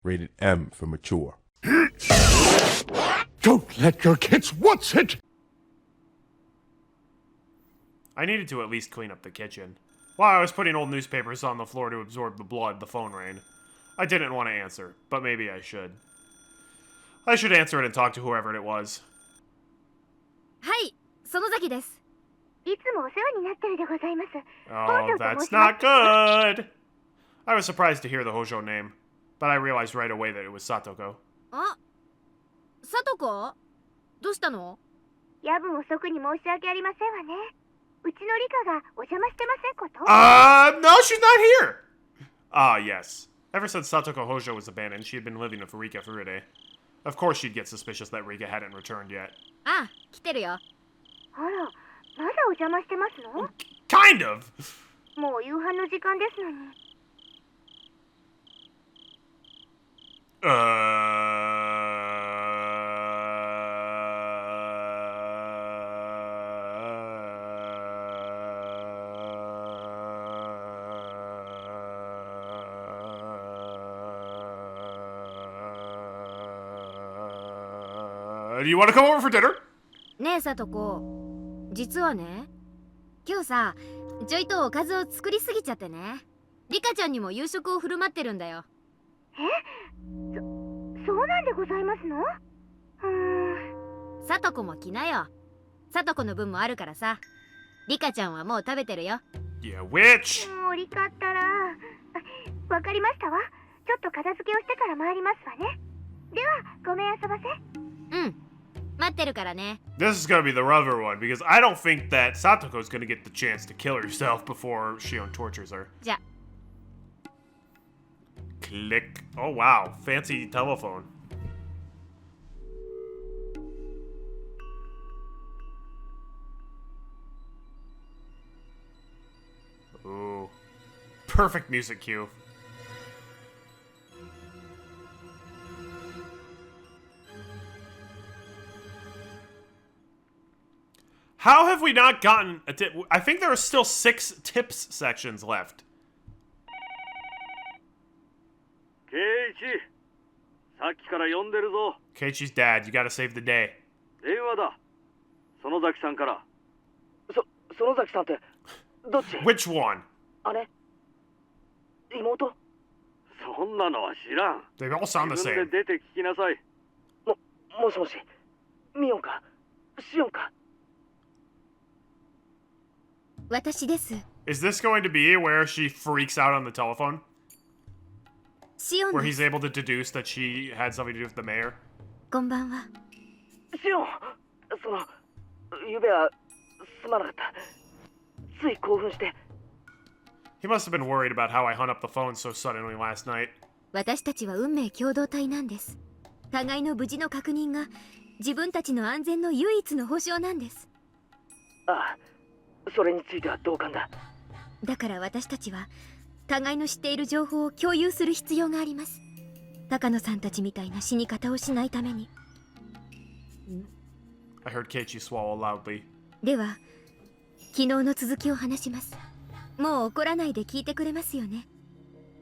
Rated M for mature. Don't let your kids watch it! I needed to at least clean up the kitchen. While I was putting old newspapers on the floor to absorb the blood, the phone rang. I didn't want to answer, but maybe I should. I should answer it and talk to whoever it was. はい、園崎です。いつもお世話になってるでございます。Oh, that's not good! I was surprised to hear the Hojo name, but I realized right away that it was Satoko. あ、さとこ？どうしたの？夜分遅くに申し訳ありませんわね。うちのリカがお邪魔してませんこと？ No, she's not here! Ah, yes. Ever since Satoko Hojo was abandoned, she had been living with Rika Furude. Of course she'd get suspicious that Rika hadn't returned yet. あ、来てるよ。あら、まだお邪魔してますの？ Kind of! もう夕飯の時間ですのに。Do you want to come over for dinner? ねえさとこ、実はね、今日さ、ちょいとおかずを作りすぎちゃってね。リカちゃんにも夕食を振る舞ってるんだよ。そうなんでございますの？さとこも来なよ。さとこの分もあるからさ。リカちゃんはもう食べてるよ。Yeah, which? もうリカったら。わかりましたわ。ちょっと片付けをしてから参りますわね。では、ごめんあそばせ。うん。待ってるからね。This is gonna be the rougher one, because I don't think that Satoko's gonna get the chance to kill herself before Shion tortures her. じゃ。Click. Oh wow, fancy telephone. Ooh. Perfect music cue. How have we not gotten a tip? I think there are still 6 tips sections left. Keiichi, さっきから呼んでるぞ。 Keiichi's dad, you gotta save the day. 電話だ。園崎さんから。園崎さんってどっち？ Which one? 姉？妹？そんなのは知らん。 They all sound the 自 same. 分で出て聞きなさい。もしもし、ミオンか？シオンか？私です。 Is this going to be where she freaks out on the telephone? シオン Where で he's す。 able to deduce that she had something to do with the mayor? こんばんは。シオン、ゆうべはすまなかった。つい興奮して。He must have been worried about how I hung up the phone so suddenly last night. 私たちは運命共同体なんです。互いの無事の確認が自分たちの安全の唯一の保証なんです。ああ、それについては同感だ。だから私たちは互いの知っている情報を共有する必要があります。高野さんたちみたいな死に方をしないために。I heard Keiichi swallow loudly. では、昨日の続きを話します。もう怒らないで聞いてくれますよね。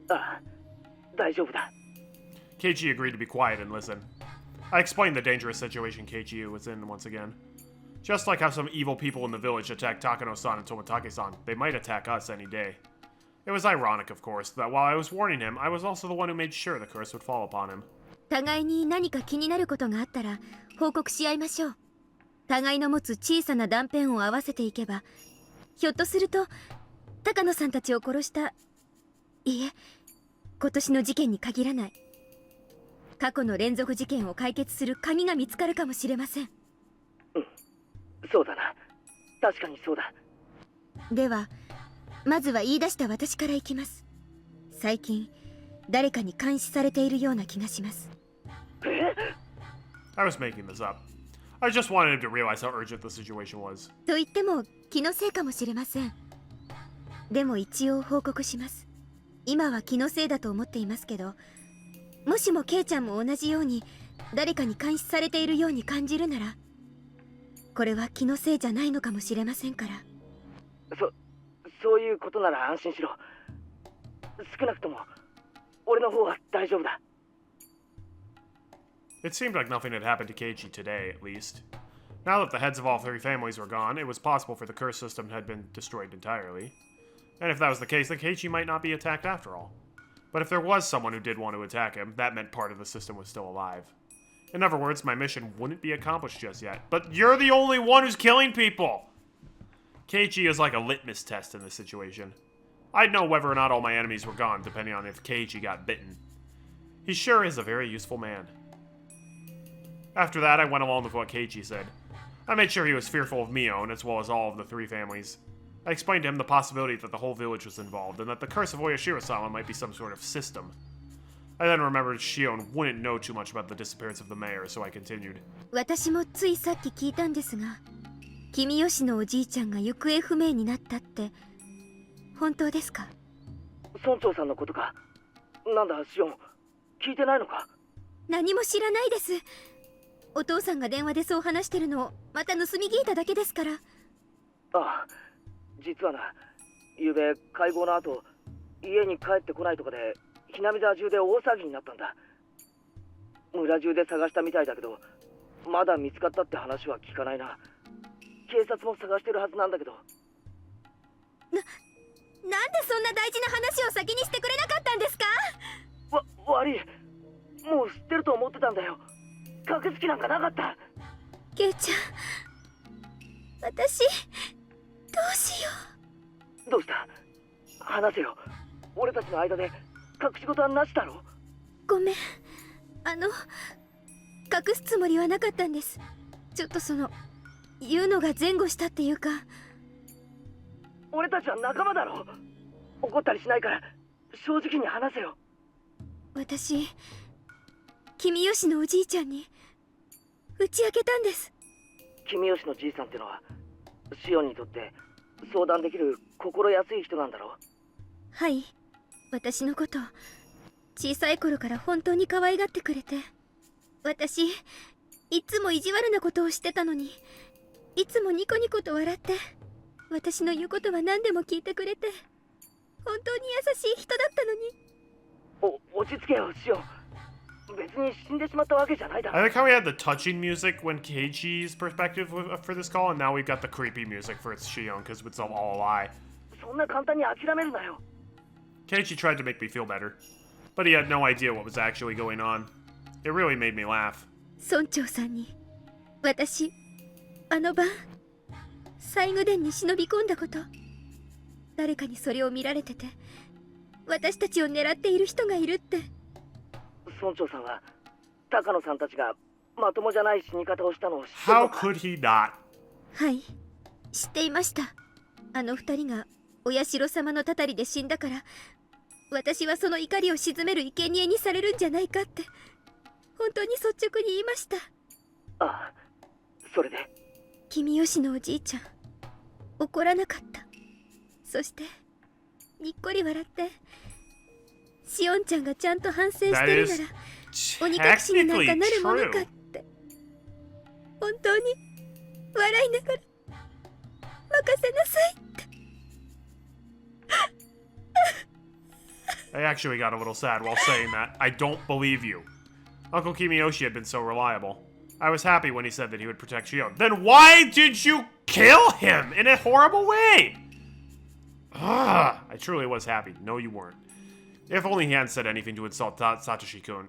ああ、大丈夫だ。Keiichi agreed to be quiet and listen. I explained the dangerous situation Keiichi was in once again. Just like how some evil people in the village attacked Takano-san and Toмотake-san, they might attack us any day. It was ironic, of course, that while I was warning him, I was also the one who made sure the curse would fall upon him. 互いに何か気になることがあったら報告し合いましょう。互いの持つ小さな断片を合わせていけば、ひょっとすると高野さんたちを殺した、いえ、今年の事件に限らない過去の連続事件を解決する鍵が見つかるかもしれません。うん、そうだな。確かにそうだ。では、まずは言い出した私からいきます。最近誰かに監視されているような気がします。I was making this up. I just wanted him to realize how urgent the situation was. と言っても気のせいかもしれません。でも一応報告します。今は気のせいだと思っていますけど、もしもケイちゃんも同じように誰かに監視されているように感じるなら、これは気のせいじゃないのかもしれませんから。そういうことなら安心しろ。少なくとも俺の方は大丈夫だ。It seemed like nothing had happened to Keiichi today, at least. Now that the heads of all three families were gone, it was possible for the curse system had been destroyed entirely. And if that was the case, then Keiichi might not be attacked after all. But if there was someone who did want to attack him, that meant part of the system was still alive. In other words, my mission wouldn't be accomplished just yet. But you're the only one who's killing people! Keiichi is like a litmus test in this situation. I'd know whether or not all my enemies were gone, depending on if Keiichi got bitten. He sure is a very useful man. After that, I went along with what Keiichi said. I made sure he was fearful of Mion, as well as all of the three families. I explained to him the possibility that the whole village was involved, and that the curse of Oyashiro-sama might be some sort of system. I then remembered Shion wouldn't know too much about the disappearance of the mayor, so I continued. 私もついさっき聞いたんですが、君吉のおじいちゃんが行方不明になったって本当ですか？村長さんのことか。なんだシオン、聞いてないのか？何も知らないです。お父さんが電話でそう話してるのをまた盗み聞いただけですから。ああ、実はな、ゆうべ会合の後、家に帰ってこないとかでひなみ沢中で大騒ぎになったんだ。村中で探したみたいだけど、まだ見つかったって話は聞かないな。警察も探してるはずなんだけど。なんでそんな大事な話を先にしてくれなかったんですか？悪い、もう知ってると思ってたんだよ。隠す気なんかなかった。ケイちゃん、私どうしよう。どうした？話せよ。俺たちの間で隠し事はなしだろ。ごめん、隠すつもりはなかったんです。ちょっと言うのが前後したっていうか。俺たちは仲間だろ。怒ったりしないから正直に話せよ。私、君吉のおじいちゃんに打ち明けたんです。君吉のじいさんってのはシオンにとって相談できる心安い人なんだろう。はい、私のこと小さい頃から本当に可愛がってくれて、私いつも意地悪なことをしてたのに、いつもニコニコと笑って私の言うことは何でも聞いてくれて、本当に優しい人だったのに。落ち着けよシオン。別に死んでしまったわけじゃないだろ。 I like how we had the touching music when Keiichi's perspective for this call, and now we've got the creepy music for Shion, because it's all a lie. そんな簡単に諦めるなよ。 Keiichi tried to make me feel better, but he had no idea what was actually going on. It really made me laugh. 村長さんに私あの晩西宮殿に忍び込んだこと、誰かにそれを見られてて、私たちを狙っている人がいるって。村長さんは高野さんたちがまともじゃない死に方をしたのを知ってる How のか？ could he not? はい、知っていました。あの二人がお社様のたたりで死んだから、私はその怒りを鎮める生贄にされるんじゃないかって本当に率直に言いました。ああ、それで君吉のおじいちゃん怒らなかった。そしてにっこり笑って、シオンちゃんがちゃんと反省してるなら鬼隠しになんかなるものかって、本当に笑いながら任せなさいって。I actually got a little sad while saying that. I don't believe you. Uncle Kimiyoshi had been so reliable. I was happy when he said that he would protect Shion. Then why did you kill him in a horrible way? Ah, I truly was happy. No, you weren't. If only he hadn't said anything to insult Satoshi-kun.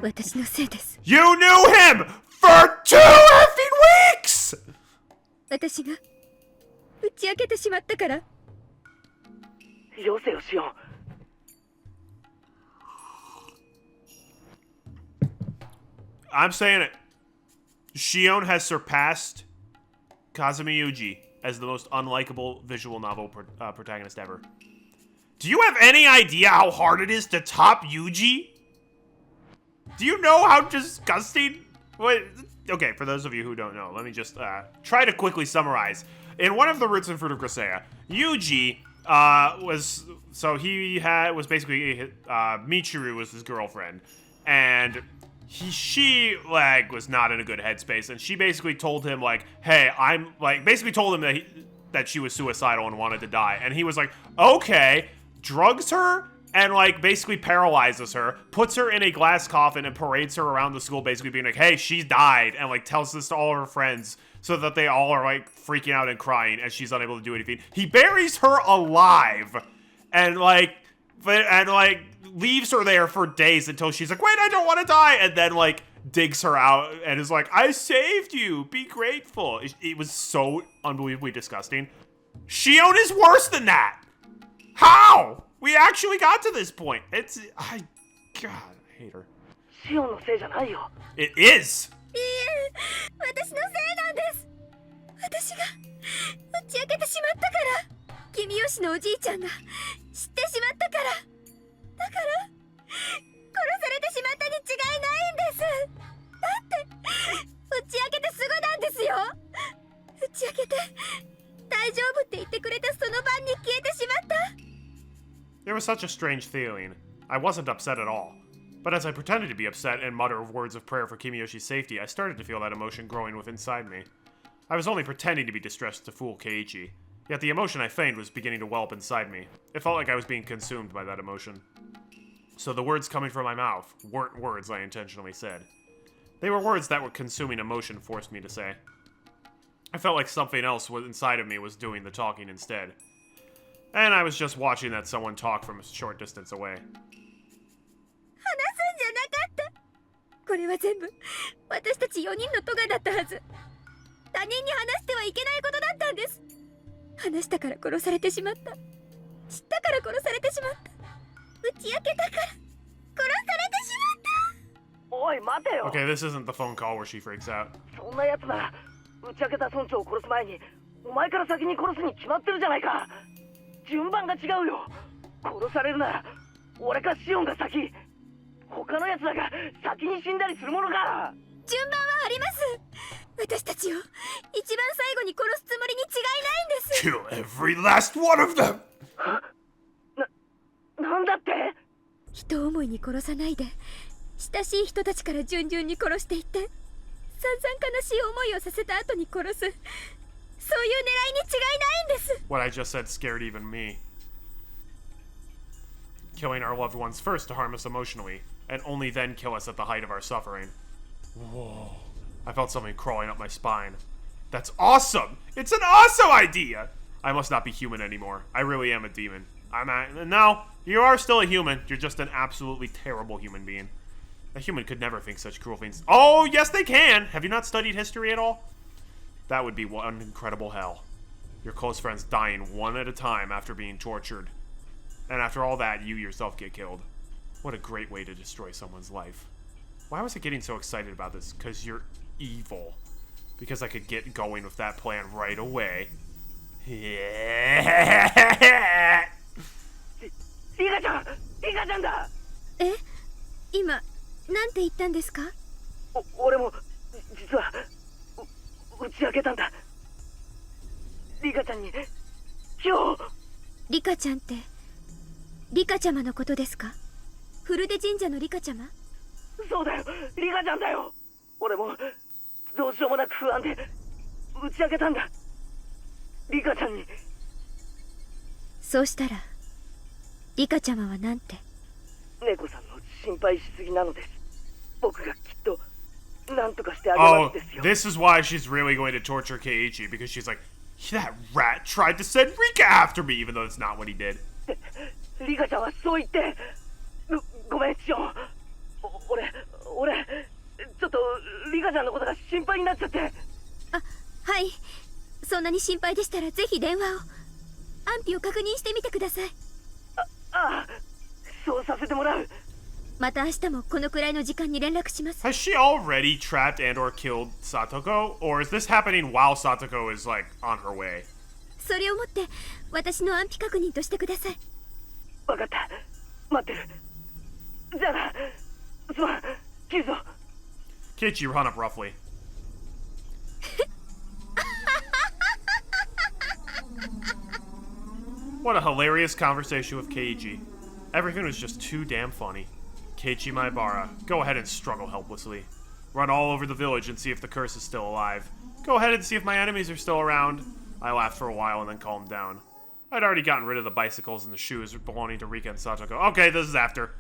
私のせいです。 You knew him for 2 effing weeks! 私が打ち明けてしまったから。よせよシオン。 I'm saying it. Shion has surpassed Kazumi Yuji as the most unlikable visual novel protagonist ever. Do you have any idea how hard it is to top Yuji? Do you know how disgusting? What? Okay, for those of you who don't know, let me just try to quickly summarize. In one of the Roots and Fruit of Griseia, Yuji was basically Michiru was his girlfriend, and she was not in a good headspace, and she basically told him hey, told him that she was suicidal and wanted to die, and he was like, okay, drugs her and, like, basically paralyzes her, puts her in a glass coffin, and parades her around the school, basically being like, hey, she's died, and, like, tells this to all her friends, so that they all are, like, freaking out and crying, as she's unable to do anything. He buries her alive, and, like, leaves her there for days until she's like, wait, I don't want to die, and then, like, digs her out, and is like, I saved you, be grateful. It was so unbelievably disgusting. Shion is worse than that! How? We actually got to this point. God, I hate her. シオンのせいじゃないよ。 It is! いいえ、私のせいなんです。私が打ち明けてしまったから。君吉のおじいちゃんが知ってしまったから。だから殺されてしまったに違いないんです。だって打ち明けてすぐなんですよ。打ち明けて大丈夫って言ってくれたその晩に消えてしまった。 There was such a strange feeling. I wasn't upset at all. But as I pretended to be upset and mutter words of prayer for Kimiyoshi's safety, I started to feel that emotion growing within inside me. I was only pretending to be distressed to fool Keiichi, yet the emotion I feigned was beginning to well up inside me. It felt like I was being consumed by that emotion. So the words coming from my mouth weren't words I intentionally said. They were words that what consuming emotion forced me to say. I felt like something else inside of me was doing the talking instead. And I was just watching that someone talk from a short distance away. 話すんじゃなかった。これは全部私たち4人のトガだったはず。他人に話してはいけないことだったんです。話したから殺されてしまった。知ったから殺されてしまった。打ち明けたから殺されてしまった。おい待てよ。 Okay, this isn't the phone call where she freaks out. そんな奴なら打ち明けた村長を殺す前にお前から先に殺すに決まってるじゃないか。順番が違うよ。殺されるなら俺かシオンが先。他の奴らが先に死んだりするものか。順番はあります。私たちを一番最後に殺すつもりに違いないんです。 Kill every last one of them! なんだって。人思いに殺さないで親しい人たちから順々に殺していって散々悲しい思いをさせた後に殺す、そういう狙いに違いないんです。 What I just said scared even me. Killing our loved ones first to harm us emotionally, and only then kill us at the height of our suffering. Whoa. I felt something crawling up my spine. That's awesome! It's an awesome idea! I must not be human anymore. I really am a demon. No, you are still a human. You're just an absolutely terrible human being. A human could never think such cruel things. Oh, yes they can! Have you not studied history at all? That would be one incredible hell. Your close friends dying one at a time after being tortured. And after all that, you yourself get killed. What a great way to destroy someone's life. Why was I getting so excited about this? Because you're evil. Because I could get going with that plan right away. Yeah. リカちゃん、リカちゃんだ。え、今なんて言ったんですか？俺も実は打ち明けたんだ。リカちゃんに今日。リカちゃんってリカちゃまのことですか？フルデ神社のリカちゃま？そうだよ、リカちゃんだよ。俺もどうしようもなく不安で打ち明けたんだ。リカちゃんに。そうしたらリカちゃまはなんて？猫さんの心配しすぎなのです。僕がきっと何とかしてあげますですよ。 This is why she's really going to torture Keiichi, because she's like, that rat tried to send Rika after me, even though it's not what he did. リカちゃんはそう言って。ごめんシオン。俺ちょっとリカちゃんのことが心配になっちゃって。あ、はい。そんなに心配でしたらぜひ電話を。安否を確認してみてください。ああ、そうさせてもらう。また明日もこのくらいの時間に連絡します。 Has she already trapped and or killed Satoko? Or is this happening while Satoko is, like, on her way? それをもって私の安否確認としてください。わかった。待ってる。じゃあな。すまん。切るぞ。Keiichi run up roughly. What a hilarious conversation with Keiichi. Everything was just too damn funny. Keiichi Maebara, go ahead and struggle helplessly. Run all over the village and see if the curse is still alive. Go ahead and see if my enemies are still around. I laughed for a while and then calmed down. I'd already gotten rid of the bicycles and the shoes belonging to Rika and Satoko. Okay, this is after.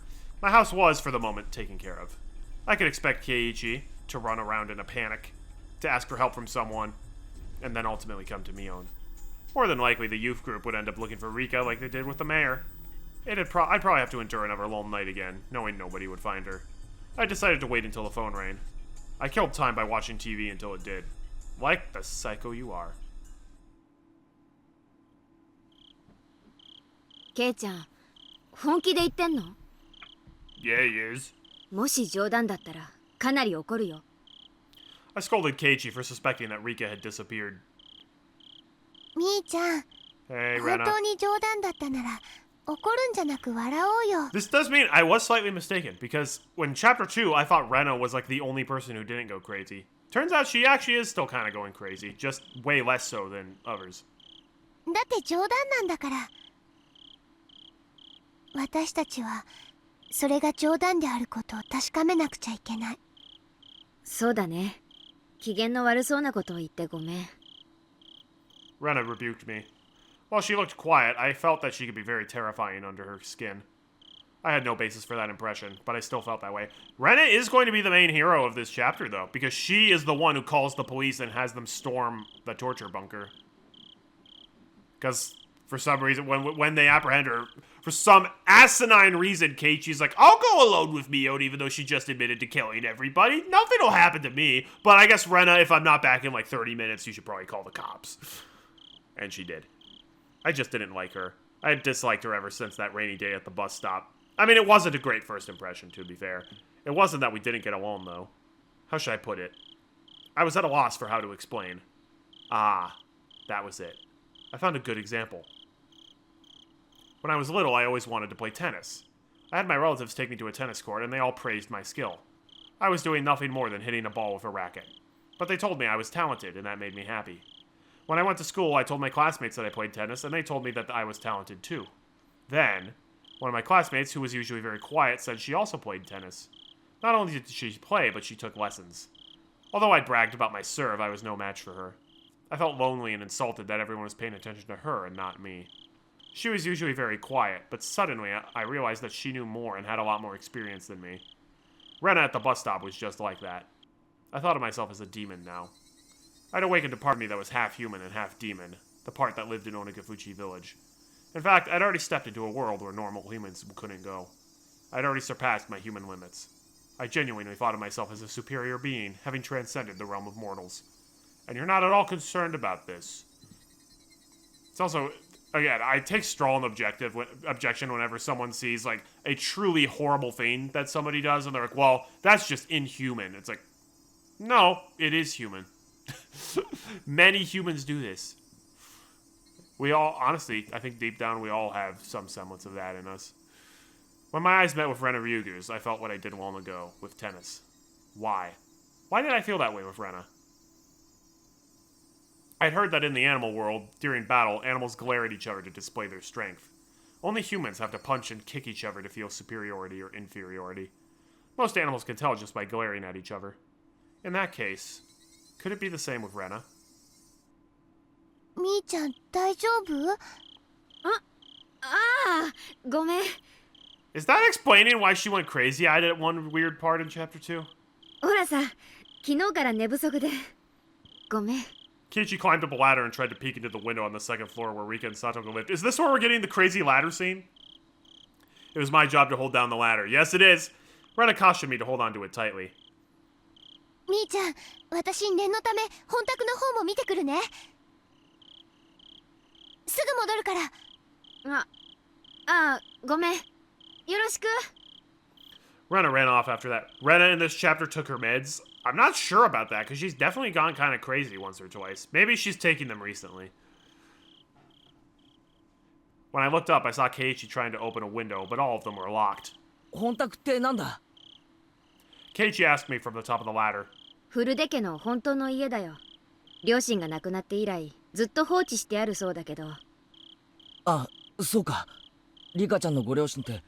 My house was, for the moment, taken care of. I could expect Keiichi to run around in a panic, to ask for help from someone, and then ultimately come to Mion. More than likely, the youth group would end up looking for Rika like they did with the mayor. I'd probably have to endure another lone night again, knowing nobody would find her. I decided to wait until the phone rang. I killed time by watching TV until it did. Like the psycho you are. ケイちゃん、本気で言ってんの？ Yeah, he is. もし冗談だったらかなり怒るよ。I scolded Keiichi for suspecting that Rika had disappeared. みーちゃん、 Hey, 本 Rena. 当に冗談だったなら怒るんじゃなく笑おうよ。 This does mean I was slightly mistaken, because when Chapter 2, I thought Rena was like the only person who didn't go crazy. Turns out she actually is still kind of going crazy, just way less so than others. だって冗談なんだから。私たちはそれが冗談であることを確かめなくちゃいけない。そうだね。機嫌の悪そうなことを言ってごめん。Rena rebuked me. While she looked quiet, I felt that she could be very terrifying under her skin. I had no basis for that impression, but I still felt that way. Rena is going to be the main hero of this chapter, though, because she is the one who calls the police and has them storm the torture bunker. Because for some reason, when they apprehend her, for some asinine reason, Keiichi's like, I'll go alone with Mion, even though she just admitted to killing everybody. Nothing will happen to me. But I guess, Rena, if I'm not back in like 30 minutes, you should probably call the cops. And she did. I just didn't like her. I had disliked her ever since that rainy day at the bus stop. I mean, it wasn't a great first impression, to be fair. It wasn't that we didn't get along, though. How should I put it? I was at a loss for how to explain. Ah, that was it. I found a good example. When I was little, I always wanted to play tennis. I had my relatives take me to a tennis court, and they all praised my skill. I was doing nothing more than hitting a ball with a racket. But they told me I was talented, and that made me happy. When I went to school, I told my classmates that I played tennis, and they told me that I was talented too. Then, one of my classmates, who was usually very quiet, said she also played tennis. Not only did she play, but she took lessons. Although I bragged about my serve, I was no match for her. I felt lonely and insulted that everyone was paying attention to her and not me. She was usually very quiet, but suddenly I realized that she knew more and had a lot more experience than me. Rena at the bus stop was just like that. I thought of myself as a demon now. I'd awakened a part of me that was half human and half demon, the part that lived in Onagafuchi village. In fact, I'd already stepped into a world where normal humans couldn't go. I'd already surpassed my human limits. I genuinely thought of myself as a superior being, having transcended the realm of mortals. And you're not at all concerned about this. It's also, again, I take strong objection whenever someone sees, like, a truly horrible thing that somebody does, and they're like, well, that's just inhuman. It's like, no, it is human. Many humans do this. We all, honestly, I think deep down we all have some semblance of that in us. When my eyes met with Rena Ryugu's, I felt what I did long ago with tennis. Why? Why did I feel that way with Rena? I'd heard that in the animal world, during battle, animals glare at each other to display their strength. Only humans have to punch and kick each other to feel superiority or inferiority. Most animals can tell just by glaring at each other. In that case, could it be the same with Rena? みーちゃん大丈夫？ごめん。 Is that explaining why she went crazy-eyed at one weird part in Chapter 2? ほらさ、昨日から寝不足で。ごめん。 Keiichi climbed up a ladder and tried to peek into the window on the second floor where Rika and Satoko lived. Is this where we're getting the crazy ladder scene? It was my job to hold down the ladder. Yes, it is. Rena cautioned me to hold onto it tightly. みーちゃん、私念のため本宅の方も見てくるね。すぐ戻るから。ごめん。よろしく。 Rena ran off after that. Rena in this chapter took her meds. I'm not sure about that, because she's definitely gone kind of crazy once or twice. Maybe she's taking them recently. When I looked up, I saw Keiichi trying to open a window, but all of them were locked. 本宅ってなんだ？ Keiichi asked me from the top of the ladder. フルデ家の本当の家だよ。両親が亡くなって以来、ずっと放置してあるそうだけど。あ、そうか。リカちゃんのご両親って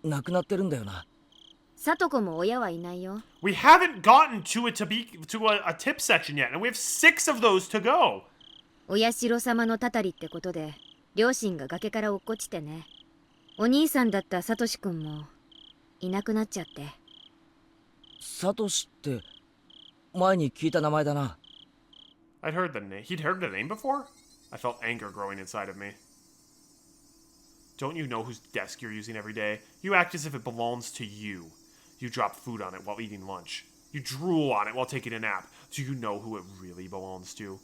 亡くなってるんだよな。サトコも親はいないよ。We haven't gotten to a tip section yet, and we have 6 of those to go. お社様のたたりってことで、両親が崖から落っこちてね。お兄さんだったサトシ君もいなくなっちゃって。サトシって前に聞いた名前だな。 I'd heard the name. He'd heard the name before? I felt anger growing inside of me. Don't you know whose desk you're using every day? You act as if it belongs to you. You drop food on it while eating lunch. You drool on it while taking a nap. Do you know who it really belongs to?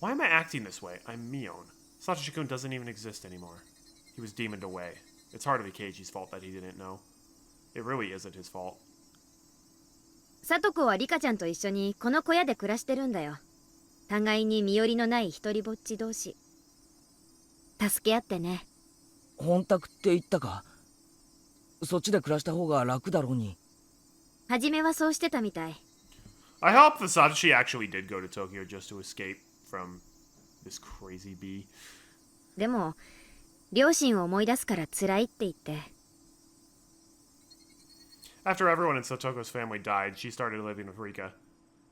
Why am I acting this way? I'm Mion. Satoshi-kun doesn't even exist anymore. He was demoned away. It's hardly Keiji's fault that he didn't know. It really isn't his fault. サトコはリカちゃんと一緒にこの小屋で暮らしてるんだよ。互いに身寄りのない一人ぼっち同士。助け合ってね。本宅って言ったか？そっちで暮らした方が楽だろうに。初めはそうしてたみたい。I hope that Satoshi actually did go to Tokyo just to escape from this crazy bee. でも両親を思い出すから辛いって言って。After everyone in Satoko's family died, she started living with Rika.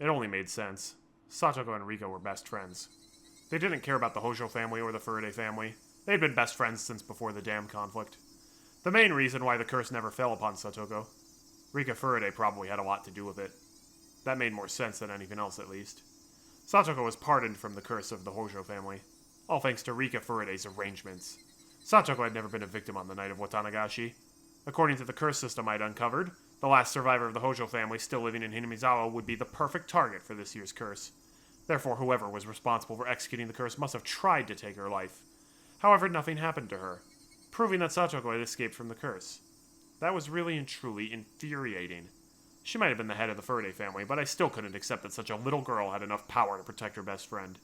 It only made sense. Satoko and Rika were best friends. They didn't care about the Hojo family or the Furide family. They'd been best friends since before the dam conflict. The main reason why the curse never fell upon Satoko. Rika Furide probably had a lot to do with it. That made more sense than anything else, at least. Satoko was pardoned from the curse of the Hojo family, all thanks to Rika Furide's arrangements. Satoko had never been a victim on the night of Watanagashi. According to the curse system I'd uncovered, the last survivor of the Hojo family still living in Hinamizawa would be the perfect target for this year's curse. Therefore, whoever was responsible for executing the curse must have tried to take her life. However, nothing happened to her, proving that Satoko had escaped from the curse. That was really and truly infuriating. She might have been the head of the Furide family, but I still couldn't accept that such a little girl had enough power to protect her best friend.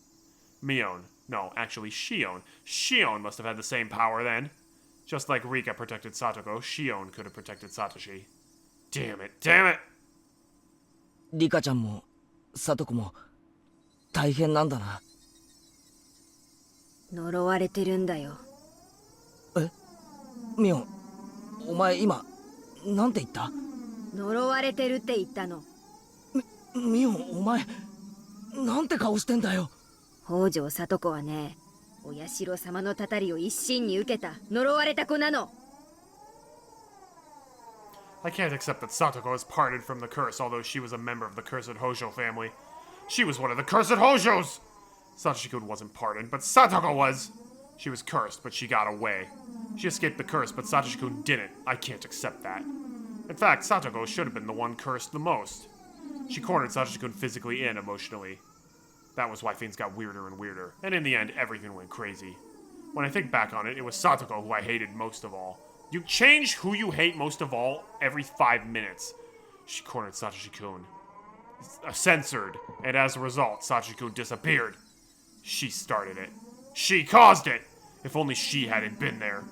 Mion. No, actually Shion. Shion must have had the same power then. Just like Rika protected Satoko, Shion could have protected Satoshi. Damn it, damn it! リカちゃんもサトコも大変なんだな。呪われてるんだよ。え、ミオン、お前今なんて言った？呪われてるって言ったの。ミオン、お前なんて顔してんだよ。北条サトコはね、お社様のたたりを一身に受けた呪われた子なの。I can't accept that Satoko is parted from the curse, although she was a member of the cursed Hojo family. She was one of the cursed Hojos! Satoshi-kun wasn't pardoned, but Satoko was! She was cursed, but she got away. She escaped the curse, but Satoshi-kun didn't. I can't accept that. In fact, Satoko should have been the one cursed the most. She cornered Satoshi-kun physically and emotionally. That was why things got weirder and weirder, and in the end, everything went crazy. When I think back on it, it was Satoko who I hated most of all. You change who you hate most of all every 5 minutes. She cornered Satoshi-kun. Censored, and as a result, Satoshi-kun disappeared. She started it. She caused it! If only she hadn't been there.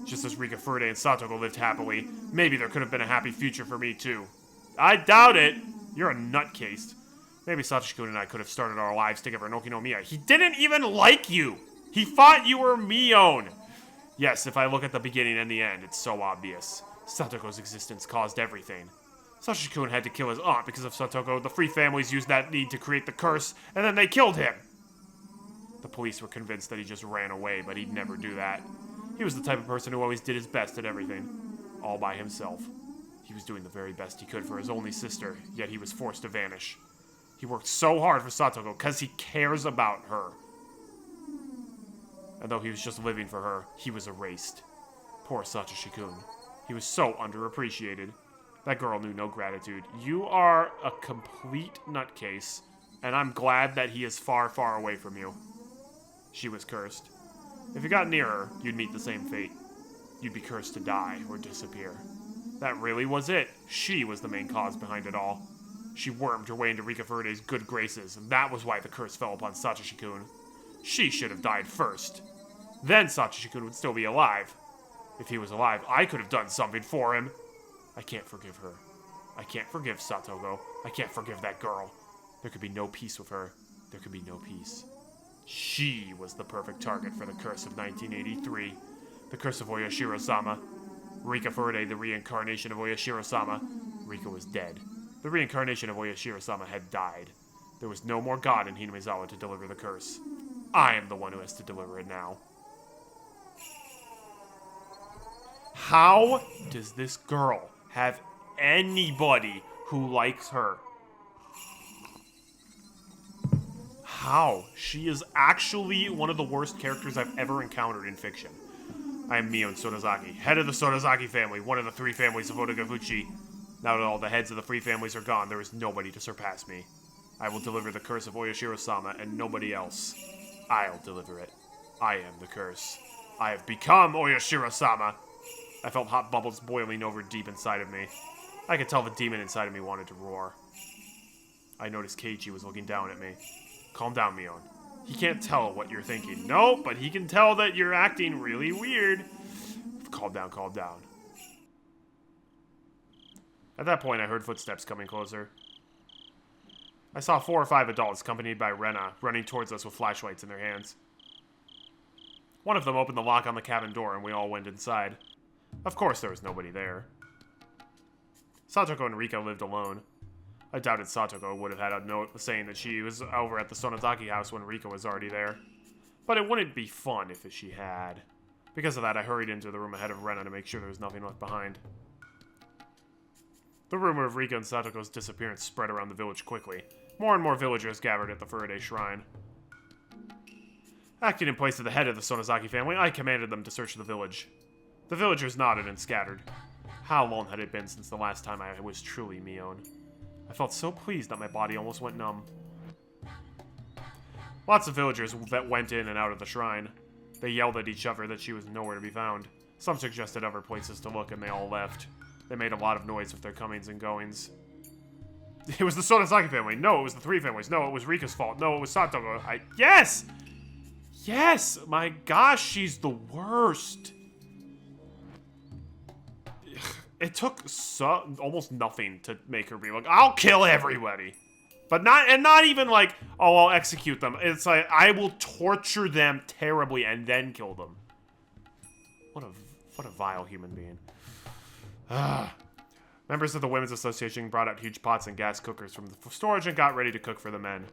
Just as Rika Furde and Satoko lived happily, maybe there could have been a happy future for me too. I doubt it! You're a nutcase. Maybe Satoshi-kun and I could have started our lives together in Okinomiya. He didn't even like you! He thought you were Mion! Yes, if I look at the beginning and the end, it's so obvious. Satoko's existence caused everything. Satoshi-kun had to kill his aunt because of Satoko. The three families used that need to create the curse, and then they killed him! The police were convinced that he just ran away, but he'd never do that. He was the type of person who always did his best at everything. All by himself. He was doing the very best he could for his only sister, yet he was forced to vanish. He worked so hard for Satoko because he cares about her. And though he was just living for her, he was erased. Poor Satoshi-kun. He was so underappreciated. That girl knew no gratitude. You are a complete nutcase, and I'm glad that he is far, far away from you. She was cursed. If you got near her, you'd meet the same fate. You'd be cursed to die or disappear. That really was it. She was the main cause behind it all. She wormed her way into Rika Furude's good graces, and that was why the curse fell upon Satoshi-kun. She should have died first. Then Satoshi-kun would still be alive. If he was alive, I could have done something for him. I can't forgive her. I can't forgive Satoko. I can't forgive that girl. There could be no peace with her. There could be no peace. She was the perfect target for the curse of 1983. The curse of Oyashiro-sama. Rika Furude, the reincarnation of Oyashiro-sama. Rika was dead. The reincarnation of Oyashiro-sama had died. There was no more god in Hinamizawa to deliver the curse. I am the one who has to deliver it now. How does this girl have anybody who likes her? How? She is actually one of the worst characters I've ever encountered in fiction. I am Mion Sonozaki, head of the Sonozaki family, one of the 3 families of Otogafuchi. Now that all the heads of the 3 families are gone, there is nobody to surpass me. I will deliver the curse of Oyashiro-sama and nobody else. I'll deliver it. I am the curse. I have become Oyashiro-sama. I felt hot bubbles boiling over deep inside of me. I could tell the demon inside of me wanted to roar. I noticed Keiichi was looking down at me. Calm down, Mion. He can't tell what you're thinking. No, but he can tell that you're acting really weird. Calm down, calm down. At that point, I heard footsteps coming closer. I saw 4 or 5 adults, accompanied by Rena, running towards us with flashlights in their hands. One of them opened the lock on the cabin door, and we all went inside. Of course, there was nobody there. Satoko and Rika lived alone. I doubted Satoko would have had a note saying that she was over at the Sonozaki house when Rika was already there. But it wouldn't be fun if she had. Because of that, I hurried into the room ahead of Rena to make sure there was nothing left behind. The rumor of Rika and Satoko's disappearance spread around the village quickly. More and more villagers gathered at the Furide Shrine. Acting in place of the head of the Sonozaki family, I commanded them to search the village. The villagers nodded and scattered. How long had it been since the last time I was truly Mion? I felt so pleased that my body almost went numb. Lots of villagers that went in and out of the shrine. They yelled at each other that she was nowhere to be found. Some suggested other places to look, and they all left. They made a lot of noise with their comings and goings. It was the Sonozaki family. No, it was the 3 families. No, it was Rika's fault. No, it was Satoko. Yes! Yes! My gosh, she's the worst. It took almost nothing to make her be like, I'll kill everybody. But not even like, oh, I'll execute them. It's like, I will torture them terribly and then kill them. What a vile human being. Members of the Women's Association brought out huge pots and gas cookers from the storage and got ready to cook for the men.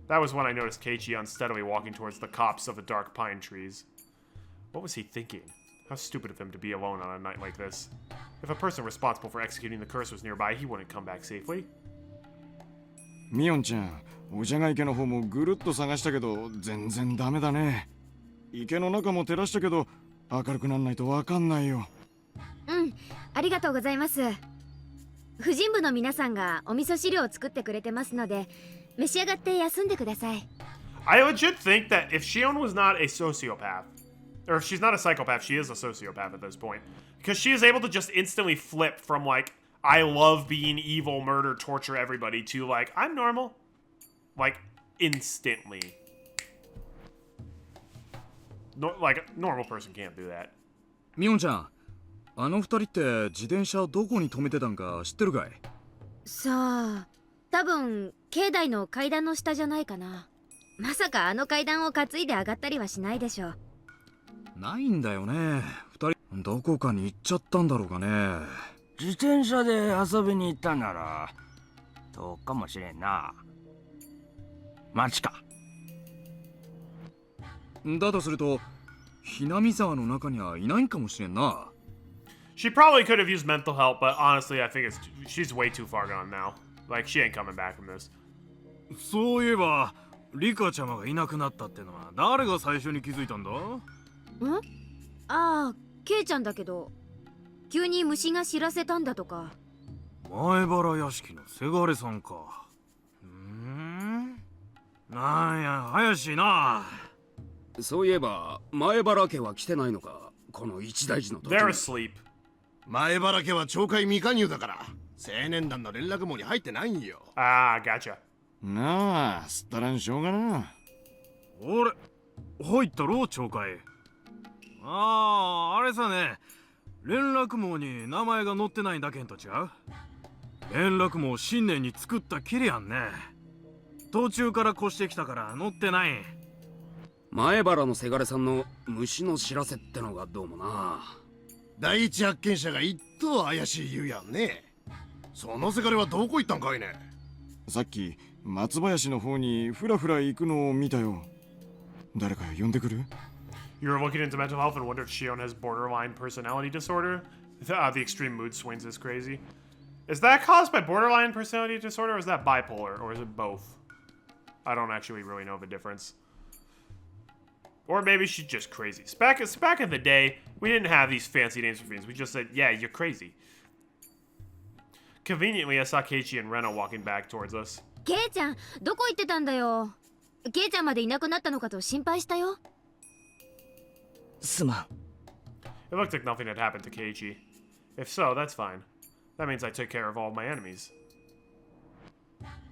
That was when I noticed Keiichi unsteadily walking towards the copse of the dark pine trees. What was he thinking? How stupid of him to be alone on a night like this. If a person responsible for executing the curse was nearby, he wouldn't come back safely. ミオンちゃん、お茶が池の方もぐるっと探したけど全然ダメだね。池の中も照らしたけど明るくなんないとわかんないよ。うん、ありがとうございます。婦人部の皆さんがお味噌汁を作ってくれてますので、召し上がって休んでください。I legit think that if Shion was not a sociopath, or if she's not a psychopath, she is a sociopath at this point. Because she is able to just instantly flip from, like, I love being evil, murder, torture everybody, to, like, I'm normal. Like, instantly. No, like, a normal person can't do that. ミオンちゃん、あの二人って自転車どこに止めてたんか知ってるかい？さあ、多分境内の階段の下じゃないかな。まさかあの階段を担いで上がったりはしないでしょう。ないんだよね。二人どこかに行っちゃったんだろうかね。自転車で遊びに行ったならそうかもしれんな。町か。だとするとひなみ沢の中にはいないんかもしれんな。She probably could have used mental help, but honestly, I think she's way too far gone now. Like, she ain't coming back from this. そういえばリカちゃまがいなくなったってのは誰が最初に気づいたんだ？ああ、ケイちゃんだけど、急に虫が知らせたんだとか。前原屋敷のせがれさんか。なんや怪しいな。そういえば前原家は来てないのか、この一大事の時。 They're asleep. 前原家は懲戒未加入だから青年団の連絡網に入ってないんよ。Ah, gotcha. なあ、すったらんしょうがな。俺入ったろ懲戒。ああ、あれさね、連絡網に名前が載ってないだけんと違う。連絡網新年に作ったきりやんね。途中から越してきたから載ってない。前原のせがれさんの虫の知らせってのがどうもな。第一発見者が一等怪しい言うやんね。そのせがれはどこ行ったんかいね。さっき松林の方にふらふら行くのを見たよ。誰か呼んでくる？ You were looking into mental health and wondered if Shion has borderline personality disorder? The extreme mood swings is crazy. Is that caused by borderline personality disorder, or is that bipolar, or is it both? I don't actually really know the difference. Or maybe she's just crazy. Back in the day, we didn't have these fancy names for things. We just said, yeah, you're crazy. Conveniently, I saw Keiichi and Rena walking back towards us. ケイちゃんどこ行ってたんだよ。ケイちゃんまでいなくなったのかと心配したよ。すまん。 It looked like nothing had happened to Keiichi. If so, that's fine. That means I took care of all my enemies.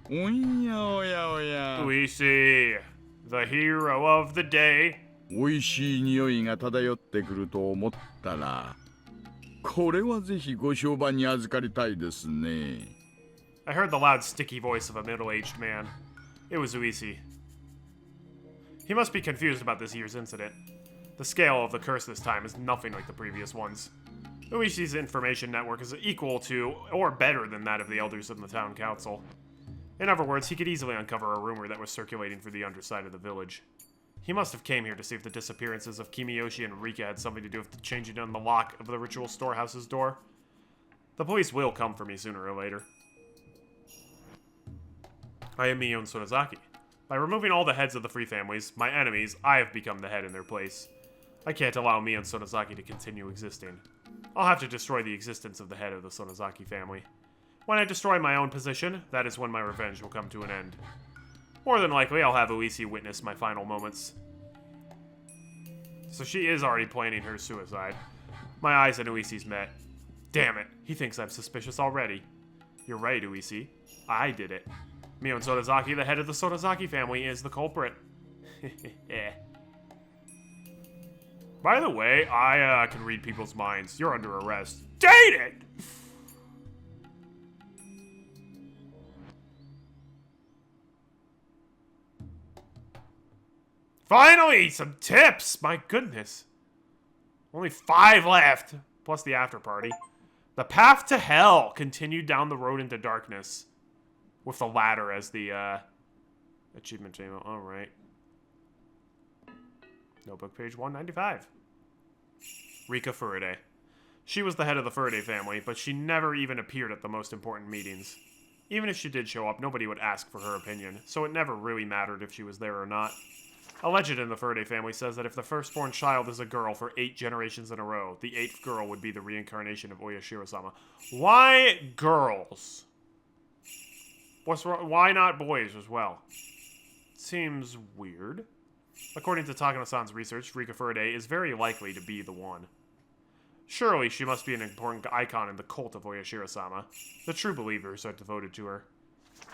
おやおやおや。 We see the hero of the day. おいしい匂いが漂ってくると思ったら、これはぜひご評判に預かりたいですね。 I heard the loud, sticky voice of a middle-aged man. It was Uisi. He must be confused about this year's incident. The scale of the curse this time is nothing like the previous ones. Uisi's information network is equal to, or better than that of the elders in the town council. In other words, he could easily uncover a rumor that was circulating through the underside of the village. He must have came here to see if the disappearances of Kimiyoshi and Rika had something to do with the changing on the lock of the ritual storehouse's door. The police will come for me sooner or later. I am Mion Sonozaki. By removing all the heads of the three families, my enemies, I have become the head in their place. I can't allow Mion Sonozaki to continue existing. I'll have to destroy the existence of the head of the Sonozaki family. When I destroy my own position, that is when my revenge will come to an end. More than likely, I'll have Uisi witness my final moments. So she is already planning her suicide. My eyes and Uisi's met. Damn it, he thinks I'm suspicious already. You're right, Uisi. I did it. Mion Sonozaki, the head of the Sonozaki family, is the culprit. Yeah. By the way, I can read people's minds. You're under arrest. Date it! Finally, some tips! My goodness. Only 5 left, plus the after party. The path to hell continued down the road into darkness. With the ladder as the, achievement table. Alright. Notebook page 195. Rika Furide. She was the head of the Furide family, but she never even appeared at the most important meetings. Even if she did show up, nobody would ask for her opinion, so it never really mattered if she was there or not. A legend in the Furide family says that if the firstborn child is a girl for 8 generations in a row, the 8th girl would be the reincarnation of Oyashiro-sama. Why girls? What's wrong? Why not boys as well? Seems weird. According to Takano-san's research, Rika Furide is very likely to be the one. Surely she must be an important icon in the cult of Oyashiro-sama. The true believers are devoted to her.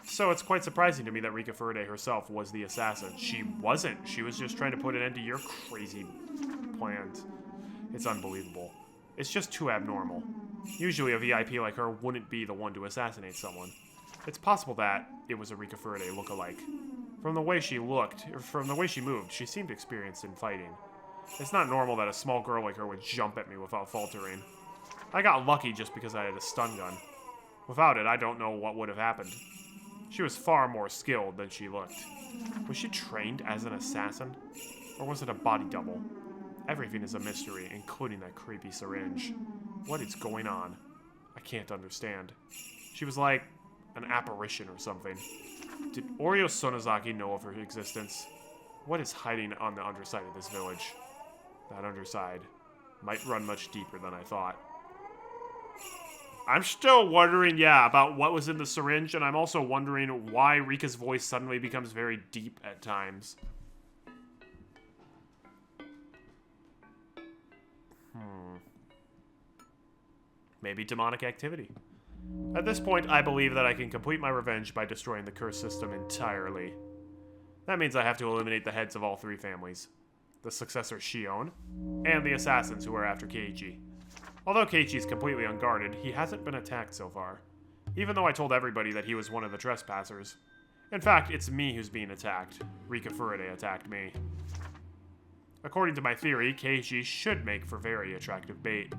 So it's quite surprising to me that Rika Furide herself was the assassin. She wasn't. She was just trying to put an end to your crazy plans. It's unbelievable. It's just too abnormal. Usually a VIP like her wouldn't be the one to assassinate someone. It's possible that it was a Rika Furide look-alike. From the way she looked, or from the way she moved, she seemed experienced in fighting. It's not normal that a small girl like her would jump at me without faltering. I got lucky just because I had a stun gun. Without it, I don't know what would have happened. She was far more skilled than she looked. Was she trained as an assassin? Or was it a body double? Everything is a mystery, including that creepy syringe. What is going on? I can't understand. She was like an apparition or something. Did Oryo Sonozaki know of her existence? What is hiding on the underside of this village? That underside might run much deeper than I thought. I'm still wondering, yeah, about what was in the syringe, and I'm also wondering why Rika's voice suddenly becomes very deep at times. Maybe demonic activity. At this point, I believe that I can complete my revenge by destroying the curse system entirely. That means I have to eliminate the heads of all 3 families. The successor Shion, and the assassins who are after Keiichi. Although Keiichi is completely unguarded, he hasn't been attacked so far. Even though I told everybody that he was one of the trespassers. In fact, it's me who's being attacked. Rika Furide attacked me. According to my theory, Keiichi should make for very attractive bait.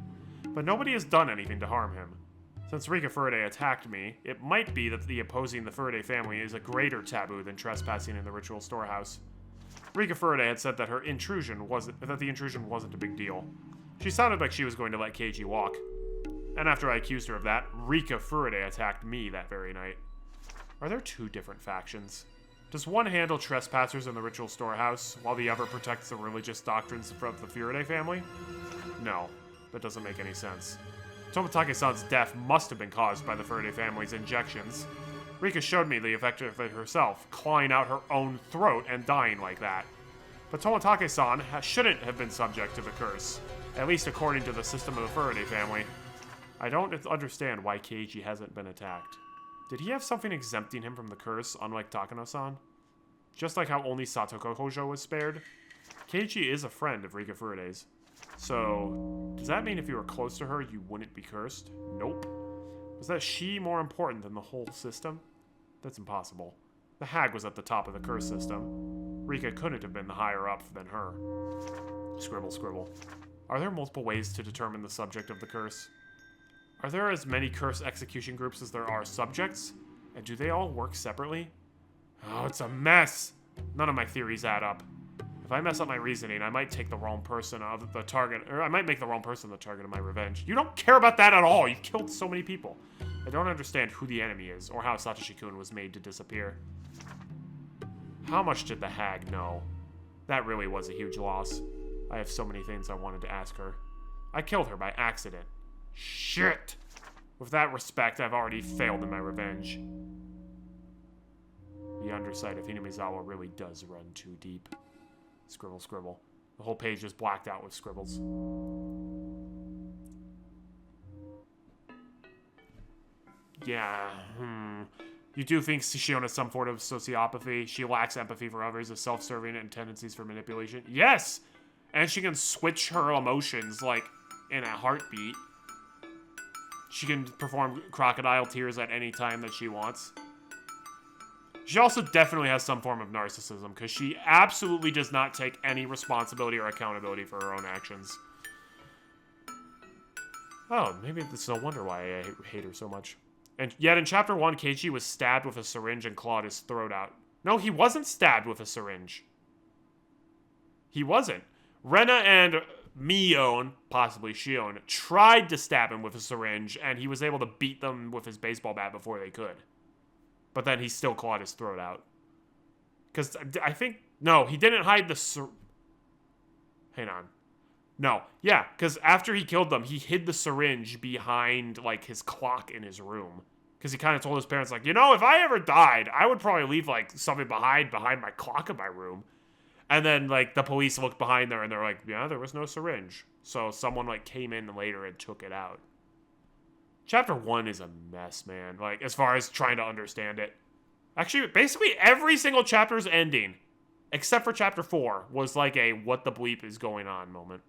But nobody has done anything to harm him. Since Rika Furide attacked me, it might be that the opposing the Furide family is a greater taboo than trespassing in the ritual storehouse. Rika Furide had said that the intrusion wasn't a big deal. She sounded like she was going to let Keiichi walk. And after I accused her of that, Rika Furaday attacked me that very night. Are there two different factions? Does one handle trespassers in the ritual storehouse, while the other protects the religious doctrines of the Furaday family? No, that doesn't make any sense. Tomatake-san's death must have been caused by the Furaday family's injections. Rika showed me the effect of it herself, clawing out her own throat and dying like that. But Tomatake-san shouldn't have been subject to the curse, at least according to the system of the Furaday family. I don't understand why Keiji hasn't been attacked. Did he have something exempting him from the curse, unlike Takano-san? Just like how only Satoko Hojo was spared? Keiji is a friend of Rika Furaday's. So, does that mean if you were close to her, you wouldn't be cursed? Nope. Was that she more important than the whole system? That's impossible. The hag was at the top of the curse system. Rika couldn't have been the higher up than her. Scribble, scribble. Are there multiple ways to determine the subject of the curse? Are there as many curse execution groups as there are subjects? And do they all work separately? Oh, it's a mess! None of my theories add up. If I mess up my reasoning, I might take the wrong person of the target, or I might make the wrong person the target of my revenge. You don't care about that at all! You've killed so many people. I don't understand who the enemy is, or how Satoshi-kun was made to disappear. How much did the hag know? That really was a huge loss. I have so many things I wanted to ask her. I killed her by accident. Shit! With that respect, I've already failed in my revenge. The underside of Hinamizawa really does run too deep. Scribble, scribble. The whole page is blacked out with scribbles. Yeah, You do think Shion has some form of sociopathy? She lacks empathy for others, is self-serving, and tendencies for manipulation? Yes! And she can switch her emotions, like, in a heartbeat. She can perform crocodile tears at any time that she wants. She also definitely has some form of narcissism, because she absolutely does not take any responsibility or accountability for her own actions. Oh, maybe it's no wonder why I hate her so much. And yet in Chapter 1, Keiichi was stabbed with a syringe and clawed his throat out. No, he wasn't stabbed with a syringe. He wasn't. Rena and Mion, possibly Shion, tried to stab him with a syringe, and he was able to beat them with his baseball bat before they could. But then he still clawed his throat out. Because I think... No, he didn't hide the... Hang on. No. Yeah, because after he killed them, he hid the syringe behind, like, his clock in his room. Because he kind of told his parents, like, you know, if I ever died, I would probably leave, like, something behind my clock in my room. And then, like, the police looked behind there, and they're like, yeah, there was no syringe. So someone, like, came in later and took it out. Chapter 1 is a mess, man. Like, as far as trying to understand it. Actually, basically every single chapter's ending, except for Chapter 4, was like a what the bleep is going on moment.